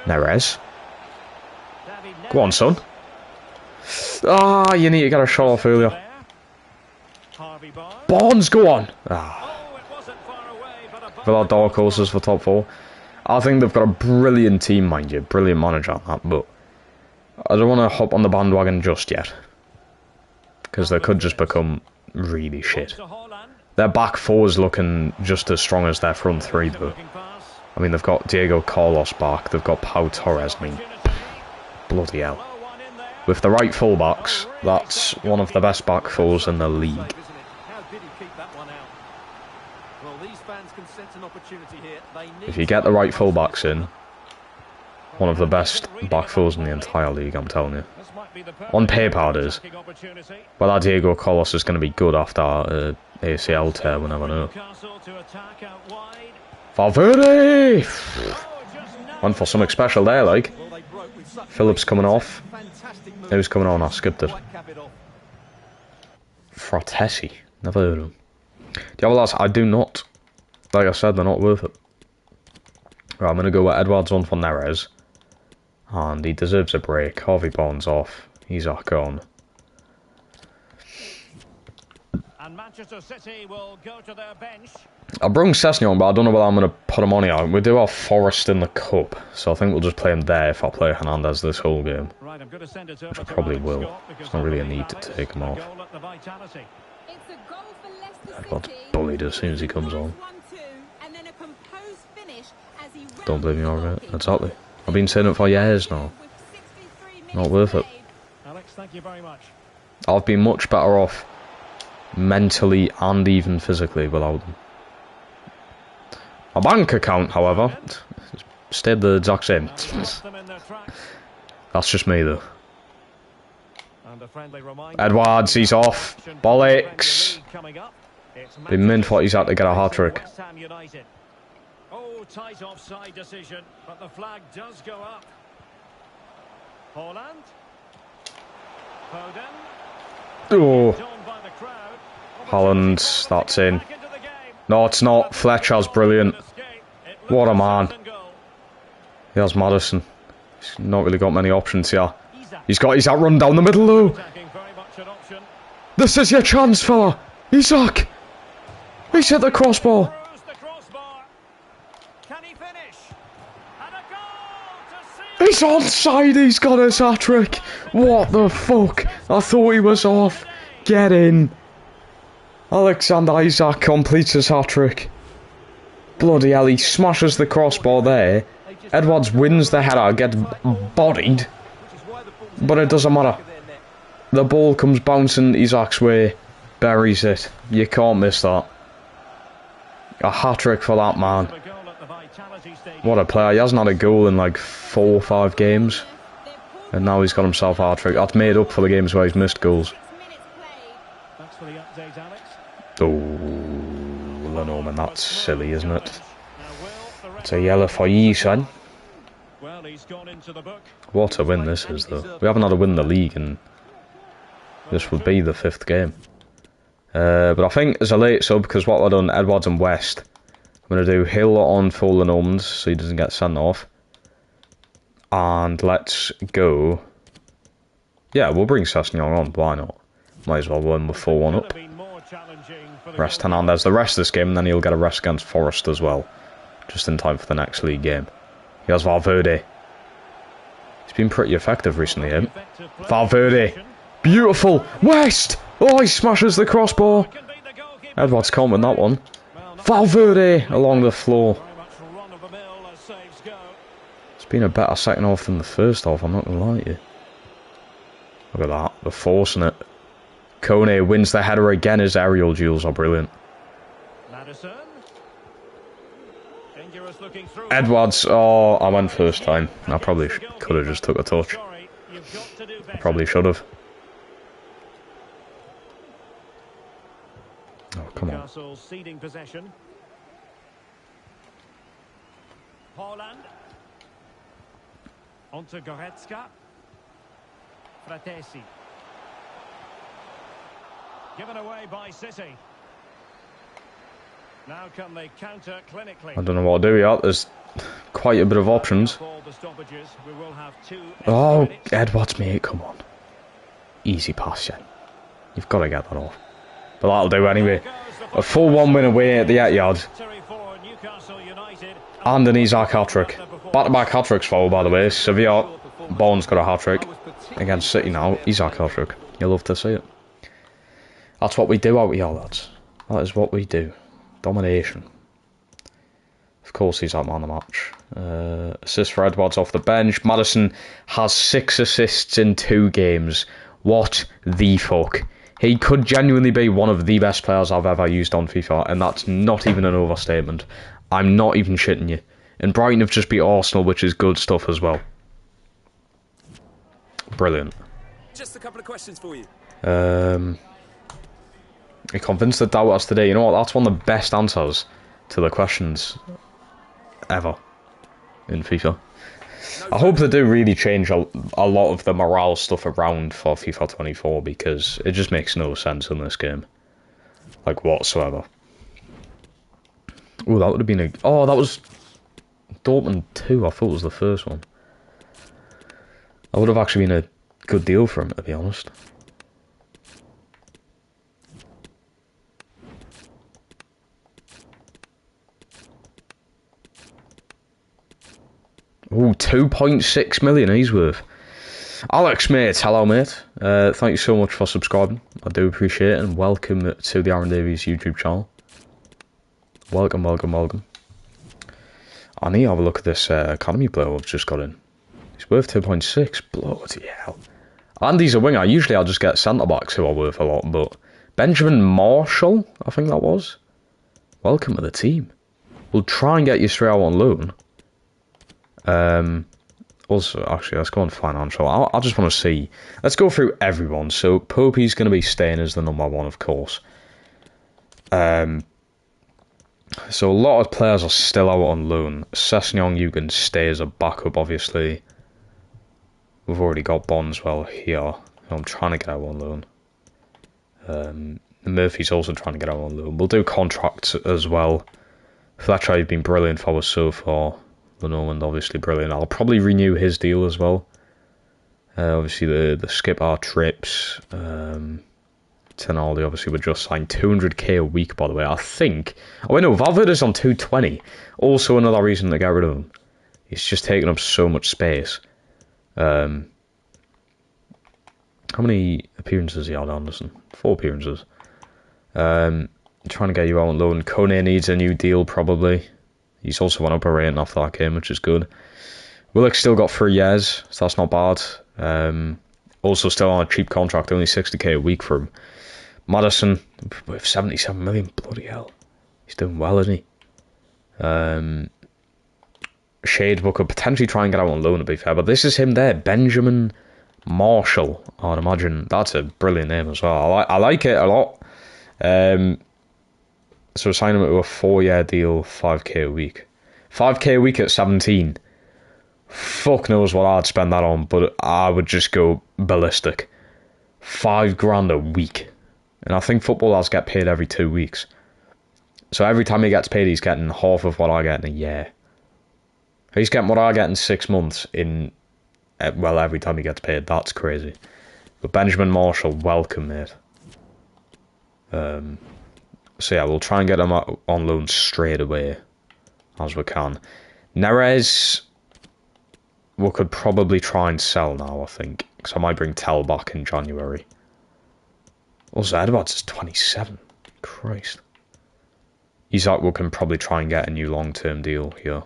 Neres. Go on, son. Ah, you need to get a shot off earlier. Barnes, go on. Ah. Villa dark horses for top 4. I think they've got a brilliant team, mind you. Brilliant manager on that, but I don't want to hop on the bandwagon just yet. Because they could just become really shit. Their back 4 is looking just as strong as their front 3, though. I mean, they've got Diego Carlos back. They've got Pau Torres. I mean, bloody hell. With the right fullbacks, that's one of the best back 4s in the league. If you get the right fullbacks in, one of the best back 4s in the entire league, I'm telling you. On paper it is. Well, that Diego Carlos is going to be good after ACL tear, we never know. Valverde! Went for something special there, like. Phillips coming off. Who's coming on? I skipped it. Fratesi. Never heard of him. Yeah, well, I do not. Like I said, they're not worth it. Right, I'm going to go with Edwards on for Neres. And he deserves a break. Harvey Barnes off. He's on. And Manchester City will go to their bench. I brung Sessegnon, but I don't know whether I'm going to put him on here. We do have Forest in the Cup, so I think we'll just play him there if I play Hernandez this whole game. Right, I'm going to send it over. Which I probably will. There's not really a need to take him off. Edwards bullied as soon as he comes on. Don't blame me over it. Exactly. I've been saying it for years now. Not worth it. Alex, thank you very much. I've been much better off mentally and even physically without them. My bank account, however, stayed the exact same. That's just me, though. Edwards, he's off. Bollocks. Been min thought he's had to get a hat-trick. Oh, tight offside decision, but the flag does go up. Haaland. Foden. Oh. Haaland, that's in. No, it's not. Fletcher's brilliant. What a man. Here's Madison. He's not really got many options here. He's got his run down the middle, though. This is your chance, fella. Isak. He's hit the crossbar. He's onside, he's got his hat-trick. What the fuck? I thought he was off. Get in. Alexander Isak completes his hat-trick. Bloody hell, he smashes the crossbar there. Edwards wins the header, gets bodied. But it doesn't matter. The ball comes bouncing Isak's way. Buries it. You can't miss that. A hat-trick for that man. What a player. He hasn't had a goal in like 4 or 5 games. And now he's got himself a hat-trick. That's made up for the games where he's missed goals. Oh, Lenormand, that's silly, isn't it? It's a yellow for you, son. What a win this is, though. We haven't had a win in the league, and this will be the 5th game. But I think as a late sub, because what I've done, Edwards and West, I'm going to do Hill on for Lenormand, so he doesn't get sent off. And let's go. Yeah, we'll bring Sessegnon on, why not? Might as well win with 4-1 up. Rest Hernandez the rest of this game, and then he'll get a rest against Forest as well. Just in time for the next league game. Here's Valverde. He's been pretty effective recently, him. Valverde. Beautiful. West. Oh, he smashes the crossbar. Can beat the goalkeeper. Edwards can't win that one. Well, not Valverde along the floor. very much run of the mill as saves go. It's been a better second half than the first half, I'm not going to lie to you. Look at that. They're forcing it. Kone wins the header again. His aerial duels are brilliant. Madison. Dangerous looking through. Edwards. Oh, I went first time. I probably could have just took a touch. Sorry, you've got to do better. Probably should have. Oh, come on. Newcastle ceding possession. Holland. Onto Goretzka. Fratesi. Given away by City. Now can they counter clinically? I don't know what to do yet. There's quite a bit of options. All the stoppages, we will have 2 Oh, extra minutes. Edwards, mate, come on. Easy pass, yeah. You've got to get that off. But that'll do anyway. A full 1-win away at the Etihad. Victory for Newcastle United. And an Isaac hat-trick. Back-to-back hat-tricks for, by the way. Sevilla, Barnes got a hat-trick. Against City now, Isaac hat-trick. You'll love to see it. That's what we do out here, lads. That is what we do. Domination. Of course he's that man of the match. Assist for Edwards off the bench. Madison has 6 assists in 2 games. What the fuck? He could genuinely be one of the best players I've ever used on FIFA, and that's not even an overstatement. I'm not even shitting you. And Brighton have just beat Arsenal, which is good stuff as well. Brilliant. Just a couple of questions for you. He convinced the doubters today. You know what? That's one of the best answers to the questions ever in FIFA. I hope they do really change a lot of the morale stuff around for FIFA 24 because it just makes no sense in this game. Like, whatsoever. Oh, that would have been a... Oh, that was Dortmund 2. I thought it was the first one. That would have actually been a good deal for him, to be honest. Oh, 2.6 million he's worth. Alex, mate. Hello, mate. Thank you so much for subscribing. I do appreciate it. And welcome to the Aaron Davies YouTube channel. Welcome, welcome, welcome. I need to have a look at this academy player I've just got in. He's worth 2.6. Bloody hell. And he's a winger. Usually I'll just get centre-backs who are worth a lot. But Benjamin Marshall, I think that was. Welcome to the team. We'll try and get you straight out on loan. Also, actually, let's go on financial. I just want to see. Let's go through everyone. So, Popey's going to be staying as the number 1, of course. So, a lot of players are still out on loan. Sessegnon, you can stay as a backup, obviously. We've already got Bondswell here. I'm trying to get out on loan. Murphy's also trying to get out on loan. We'll do contracts as well. Fletcher, you've been brilliant for us so far. The Norman, obviously brilliant. I'll probably renew his deal as well. Obviously, the skipper trips. Tenaldi, obviously, we just signed 200k a week, by the way. I think. Oh, wait, no, Valverde's on 220. Also, another reason to get rid of him. He's just taking up so much space. How many appearances he had, Anderson? 4 appearances. Trying to get you out on loan. Kone needs a new deal, probably. He's also went up a rating after that game, which is good. Willock's still got 3 years, so that's not bad. Also still on a cheap contract, only 60k a week for him. Madison, with 77 million, bloody hell. He's doing well, isn't he? Shadebook could potentially try and get out on loan, to be fair, but this is him there, Benjamin Marshall, I'd imagine. That's a brilliant name as well. I like it a lot. So sign him to a 4-year deal, 5k a week. 5k a week at 17. Fuck knows what I'd spend that on, but I would just go ballistic. 5 grand a week. And I think footballers get paid every 2 weeks. So every time he gets paid, he's getting half of what I get in a year. He's getting what I get in 6 months in, well, every time he gets paid. That's crazy. But Benjamin Marshall, welcome, mate. So yeah, we'll try and get him on loan straight away, as we can. Neres, we could probably try and sell now, I think. Because I might bring Tell back in January. Also, Edwards is 27. Christ. Isak, we can probably try and get a new long-term deal here.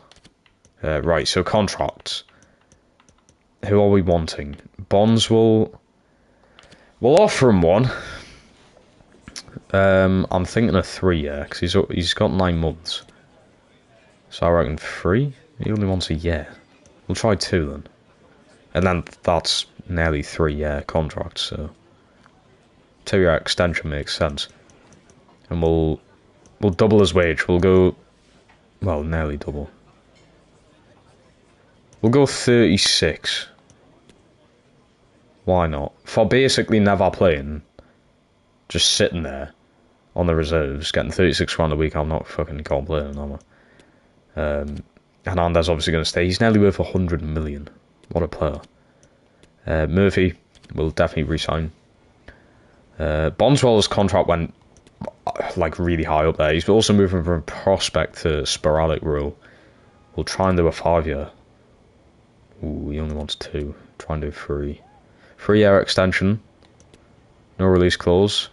Right, so contracts. Who are we wanting? Bonds will... We'll offer him one. I'm thinking of 3, yeah, because he's got 9 months. So I reckon 3? He only wants a year. We'll try 2 then. And then that's nearly 3-year contract, so 2-year extension makes sense. And we'll double his wage. We'll go, well, nearly double. We'll go 36. Why not? For basically never playing, just sitting there on the reserves, getting 36 grand a week, I'm not fucking complaining, am I? Hernandez obviously going to stay. He's nearly worth 100 million. What a player. Murphy will definitely resign. Bonswell's contract went like really high up there. He's also moving from prospect to sporadic rule. We'll try and do a 5-year. Ooh, he only wants 2. Try and do 3. 3-year extension. No release clause.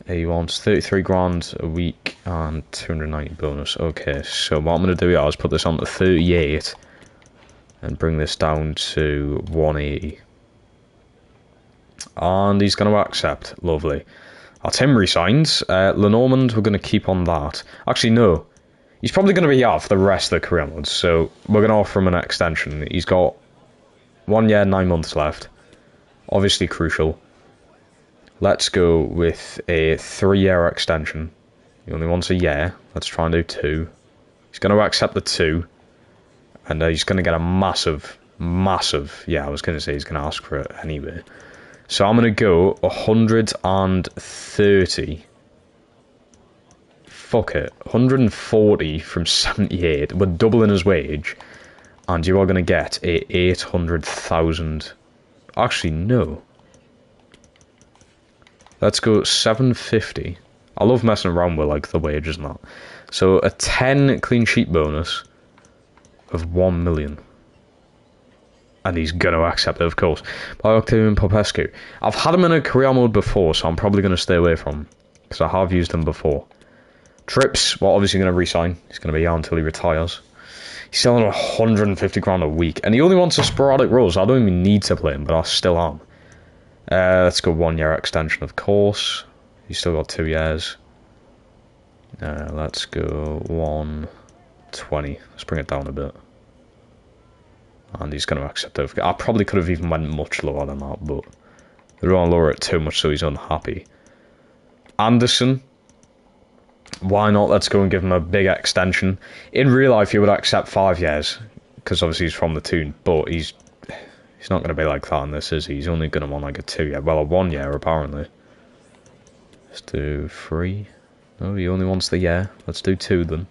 He wants 33 grand a week and 290 bonus. Okay, so what I'm going to do here is put this on to 38 and bring this down to 180. And he's going to accept. Lovely. That's him resigns. Lenormand, we're going to keep on that. Actually, no. He's probably going to be out for the rest of the career modes, so we're going to offer him an extension. He's got 1 year, 9 months left. Obviously crucial. Let's go with a 3-year extension. He only wants a year. Let's try and do 2. He's going to accept the 2. And he's going to get a massive... Yeah, I was going to say he's going to ask for it anyway. So I'm going to go 130. Fuck it. 140 from 78. We're doubling his wage. And you are going to get a 800,000... Actually, no. Let's go 750. I love messing around with like the wages and that. So a 10 clean sheet bonus of 1 million. And he's going to accept it, of course. By Octavian Popescu. I've had him in a career mode before, so I'm probably going to stay away from him. Because I have used him before. Trips, well, obviously going to resign. He's going to be out until he retires. He's selling 150 grand a week. And he only wants a sporadic roles. I don't even need to play him, but I still am. Let's go 1-year extension, of course. He's still got 2 years. Let's go 120. Let's bring it down a bit. And he's going to accept it. I probably could have even went much lower than that, but they don't want to lower it too much so he's unhappy. Anderson. Why not? Let's go and give him a big extension. In real life, he would accept 5 years. Because obviously he's from the toon. But he's not going to be like that in this, is he? He's only going to want like a 2 year. Well, a 1 year apparently. Let's do 3. No, he only wants the year. Let's do 2 then.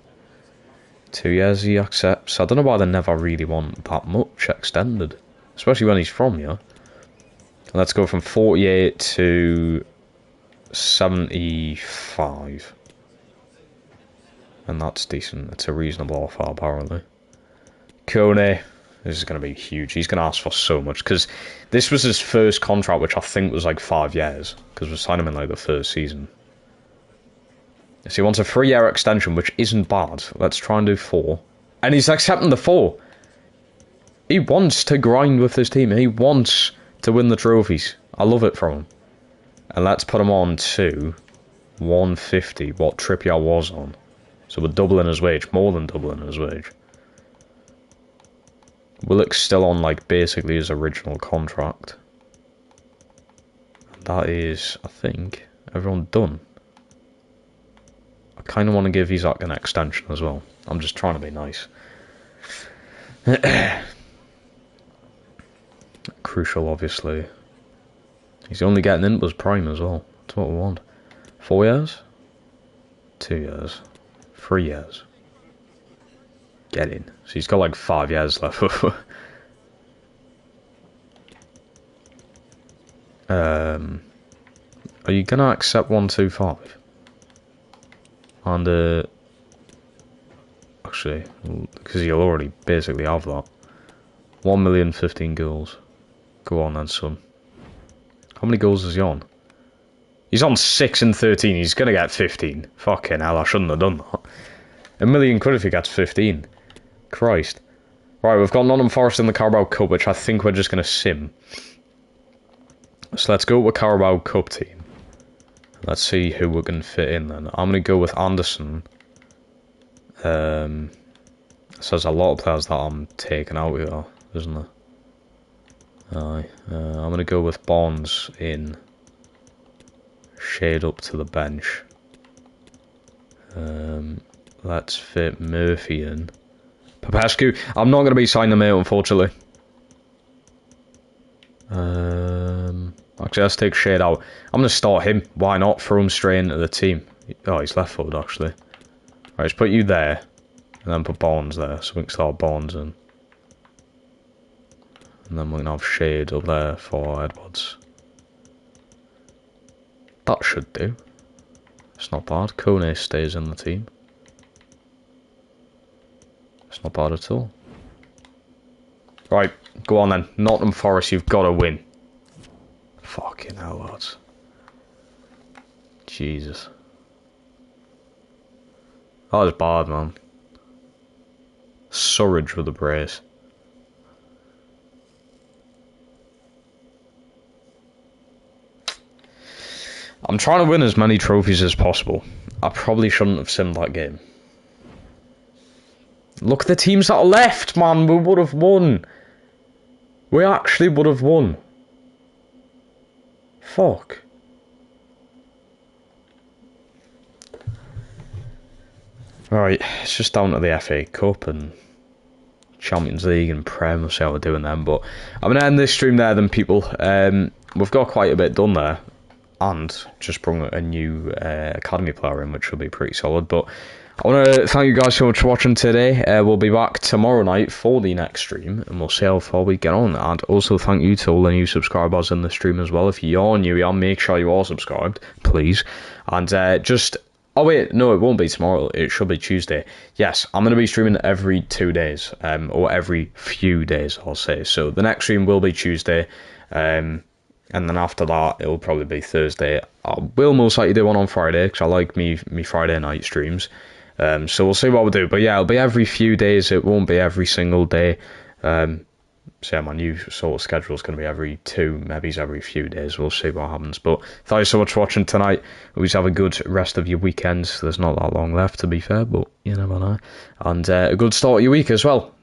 2 years he accepts. I don't know why they never really want that much extended. Especially when he's from here. Let's go from 48 to 75. And that's decent. It's a reasonable offer, apparently. Kone. This is going to be huge. He's going to ask for so much. Because this was his first contract, which I think was like 5 years. Because we signed him in like the first season. So he wants a 3-year extension, which isn't bad. Let's try and do 4. And he's accepting the 4. He wants to grind with his team. He wants to win the trophies. I love it from him. And let's put him on to 150, what Trippier was on. So we're doubling his wage, more than doubling his wage. Willock's still on, like, basically his original contract. And that is, I think, everyone done. I kind of want to give Isak an extension as well. I'm just trying to be nice. Crucial, obviously. He's only getting into his prime as well. That's what we want. 4 years? 2 years. 3 years. Get in. So he's got like 5 years left. Are you gonna accept 125? And actually, because you'll already basically have that. 1,015,000 goals. Go on then, son. How many goals is he on? He's on 6 and 13. He's going to get 15. Fucking hell, I shouldn't have done that. £1,000,000 if he gets 15. Christ. Right, we've got Nottingham Forest in the Carabao Cup, which I think we're just going to sim. So let's go with Carabao Cup team. Let's see who we're going to fit in then. I'm going to go with Anderson. So there's a lot of players that I'm taking out here, isn't there? Aye. I'm going to go with Barnes in. Shade up to the bench. Let's fit Murphy in. Popescu. I'm not going to be signing him out, unfortunately. Actually, let's take Shade out. I'm going to start him. Why not? Throw him straight into the team. Oh, he's left footed, actually. Right, let's put you there. And then put Barnes there, so we can start Barnes in. And then we can have Shade up there for Edwards. That should do. It's not bad. Kone stays in the team. It's not bad at all. Right, go on then. Nottingham Forest, you've got to win. Fucking hell, lads. Jesus. That was bad, man. Surridge with a brace. I'm trying to win as many trophies as possible. I probably shouldn't have simmed that game. Look at the teams that are left, man. We would have won. We actually would have won. Fuck. Right, it's just down to the FA Cup and Champions League and Prem. We'll see how we're doing then. But I'm going to end this stream there then, people. We've got quite a bit done there. And just brought a new academy player in, which will be pretty solid. But I want to thank you guys so much for watching today. We'll be back tomorrow night for the next stream, and we'll see how far we get on. And also thank you to all the new subscribers in the stream as well. If you're new here, make sure you are subscribed, please. And just... Oh wait, no, it won't be tomorrow. It should be Tuesday. Yes, I'm going to be streaming every 2 days, or every few days, I'll say. So the next stream will be Tuesday. And then after that, it'll probably be Thursday. I will most likely do one on Friday, because I like me Friday night streams. So we'll see what we'll do. But yeah, it'll be every few days. It won't be every single day. So yeah, my new sort of schedule is going to be every 2, maybe every few days. We'll see what happens. But thank you so much for watching tonight. Always have a good rest of your weekends. There's not that long left, to be fair, but you never know. And a good start of your week as well.